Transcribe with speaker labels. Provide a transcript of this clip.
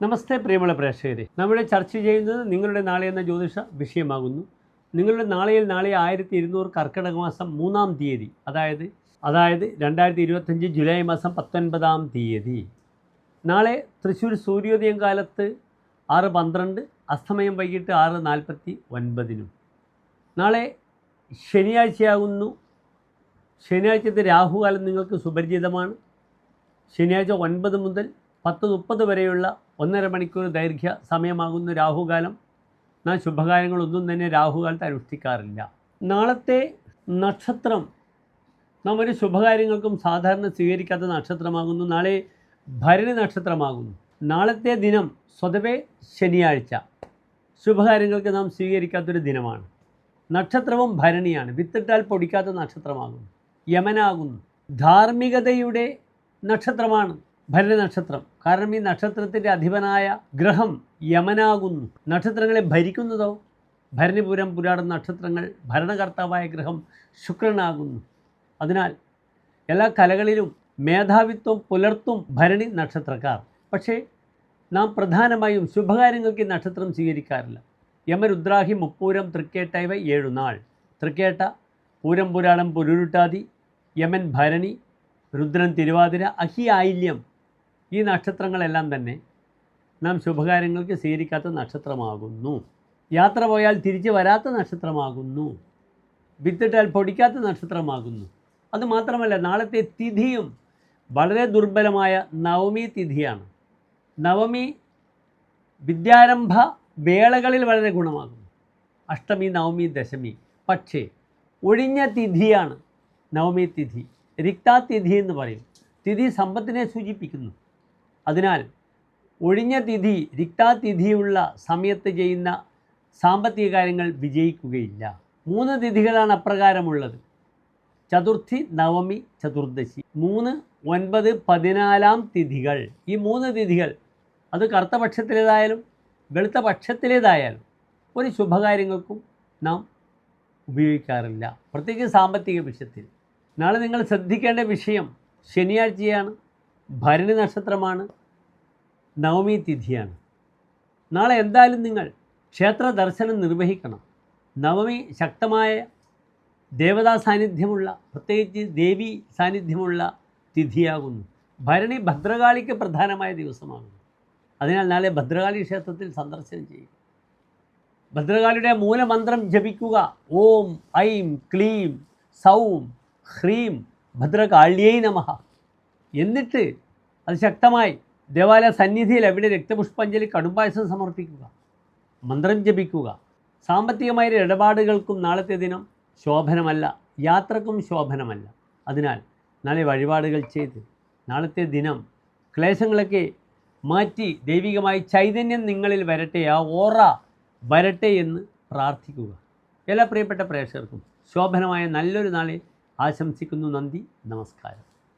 Speaker 1: നമസ്തേ പ്രിയമുള്ള പ്രേക്ഷകരെ, നമ്മുടെ ചർച്ച ചെയ്യുന്നത് നിങ്ങളുടെ നാളെ എന്ന ജ്യോതിഷ വിഷയമാകുന്നു. നിങ്ങളുടെ നാളെ 1200 കർക്കിടക മാസം 3-ാം തീയതി, അതായത് 2025 ജൂലൈ മാസം 19-ാം തീയതി. നാളെ തൃശ്ശൂർ സൂര്യോദയം കാലത്ത് 6:12, അസ്തമയം വൈകിട്ട് 6:49. നാളെ ശനിയാഴ്ചയാകുന്നു. ശനിയാഴ്ചത്തെ രാഹുകാലം നിങ്ങൾക്ക് സുപരിചിതമാണ്. ശനിയാഴ്ച 9 മുതൽ 10:30 വരെയുള്ള 1.5 മണിക്കൂർ ദൈർഘ്യ സമയമാകുന്ന രാഹുകാലം. നാം ശുഭകാര്യങ്ങളൊന്നും തന്നെ രാഹുകാലത്ത് അനുഷ്ഠിക്കാറില്ല. നാളത്തെ നക്ഷത്രം നാം ഒരു ശുഭകാര്യങ്ങൾക്കും സാധാരണ സ്വീകരിക്കാത്ത നക്ഷത്രമാകുന്നു. നാളെ ഭരണി നക്ഷത്രമാകുന്നു. നാളത്തെ ദിനം സ്വതവേ ശനിയാഴ്ച ശുഭകാര്യങ്ങൾക്ക് നാം സ്വീകരിക്കാത്തൊരു ദിനമാണ്. നക്ഷത്രവും ഭരണിയാണ്. വിത്തിട്ടാൽ പൊടിക്കാത്ത നക്ഷത്രമാകുന്നു. യമനാകുന്നു. ധാർമ്മികതയുടെ നക്ഷത്രമാണ് ഭരണി നക്ഷത്രം. കാരണം ഈ നക്ഷത്രത്തിൻ്റെ അധിപനായ ഗ്രഹം യമനാകുന്നു. നക്ഷത്രങ്ങളെ ഭരിക്കുന്നതോ ഭരണിപുരം പുരാടൻ നക്ഷത്രങ്ങൾ ഭരണകർത്താവായ ഗ്രഹം ശുക്രനാകുന്നു. അതിനാൽ എല്ലാ കലകളിലും മേധാവിത്വം പുലർത്തും ഭരണി നക്ഷത്രക്കാർ. പക്ഷേ നാം പ്രധാനമായും ശുഭകാര്യങ്ങൾക്ക് നക്ഷത്രം സ്വീകരിക്കാറില്ല. യമരുദ്രാഹി, മുപ്പൂരം, തൃക്കേട്ട ഇവ 7 നാൾ. തൃക്കേട്ട, പൂരം പുരാണം, പുരുരുട്ടാതി, യമൻ ഭരണി, രുദ്രൻ തിരുവാതിര, അഹി ആയില്യം, ഈ നക്ഷത്രങ്ങളെല്ലാം തന്നെ നാം ശുഭകാര്യങ്ങൾക്ക് സ്വീകരിക്കാത്ത നക്ഷത്രമാകുന്നു. യാത്ര പോയാൽ തിരിച്ചു വരാത്ത നക്ഷത്രമാകുന്നു. വിത്തിട്ടാൽ പൊടിക്കാത്ത നക്ഷത്രമാകുന്നു. അതുമാത്രമല്ല, നാളത്തെ തിഥിയും വളരെ ദുർബലമായ നവമി തിഥിയാണ്. നവമി വിദ്യാരംഭ വേളകളിൽ വളരെ ഗുണമാകുന്നു. അഷ്ടമി, നവമി, ദശമി. പക്ഷേ ഒഴിഞ്ഞ തിഥിയാണ് നവമി തിഥി. രിക്താതിഥി എന്ന് പറയും. തിഥി സമ്പത്തിനെ സൂചിപ്പിക്കുന്നു. അതിനാൽ ഒഴിഞ്ഞ തിഥി, രിക്താതിഥിയുള്ള സമയത്ത് ചെയ്യുന്ന സാമ്പത്തിക കാര്യങ്ങൾ വിജയിക്കുകയില്ല. 3 തിഥികളാണ് അപ്രകാരമുള്ളത്: ചതുർത്ഥി, നവമി, ചതുർദശി. 3, 9, 14 തിഥികൾ. ഈ 3 തിഥികൾ അത് കറുത്ത പക്ഷത്തിലേതായാലും വെളുത്ത പക്ഷത്തിലേതായാലും ഒരു ശുഭകാര്യങ്ങൾക്കും നാം ഉപയോഗിക്കാറില്ല, പ്രത്യേകിച്ച് സാമ്പത്തിക വിഷയത്തിൽ. നാളെ നിങ്ങൾ ശ്രദ്ധിക്കേണ്ട വിഷയം ശനിയാഴ്ചയാണ്, ഭരണി നക്ഷത്രമാണ്, നവമി തിഥിയാണ്. നാളെ എന്തായാലും നിങ്ങൾ ക്ഷേത്ര ദർശനം നിർവഹിക്കണം. നവമി ശക്തമായ ദേവതാ സാന്നിധ്യമുള്ള, പ്രത്യേകിച്ച് ദേവി സാന്നിധ്യമുള്ള തിഥിയാകുന്നു. ഭരണി ഭദ്രകാളിക്ക് പ്രധാനമായ ദിവസമാകുന്നു. അതിനാൽ നാളെ ഭദ്രകാളി ക്ഷേത്രത്തിൽ സന്ദർശനം ചെയ്യുക. ഭദ്രകാളിയുടെ മൂലമന്ത്രം ജപിക്കുക. ഓം ഐം ക്ലീം സൗം ഹ്രീം ഭദ്രകാള്യൈ നമഃ. എന്നിട്ട് അത് ശക്തമായി ദേവാലയ സന്നിധിയിൽ എവിടെ രക്തപുഷ്പാഞ്ജലി, കടുംപായസം സമർപ്പിക്കുക, മന്ത്രം ജപിക്കുക. സാമ്പത്തികമായ ഇടപാടുകൾക്കും നാളത്തെ ദിനം ശോഭനമല്ല, യാത്രക്കും ശോഭനമല്ല. അതിനാൽ നാളെ വഴിപാടുകൾ ചെയ്ത് നാളത്തെ ദിനം ക്ലേശങ്ങളൊക്കെ മാറ്റി ദൈവികമായി ചൈതന്യം നിങ്ങളിൽ വരട്ടെ, ആ ഓറ വരട്ടെ എന്ന് പ്രാർത്ഥിക്കുക. എല്ലാ പ്രിയപ്പെട്ട പ്രേക്ഷകർക്കും ശോഭനമായ നല്ലൊരു നാളെ ആശംസിക്കുന്നു. നന്ദി, നമസ്കാരം.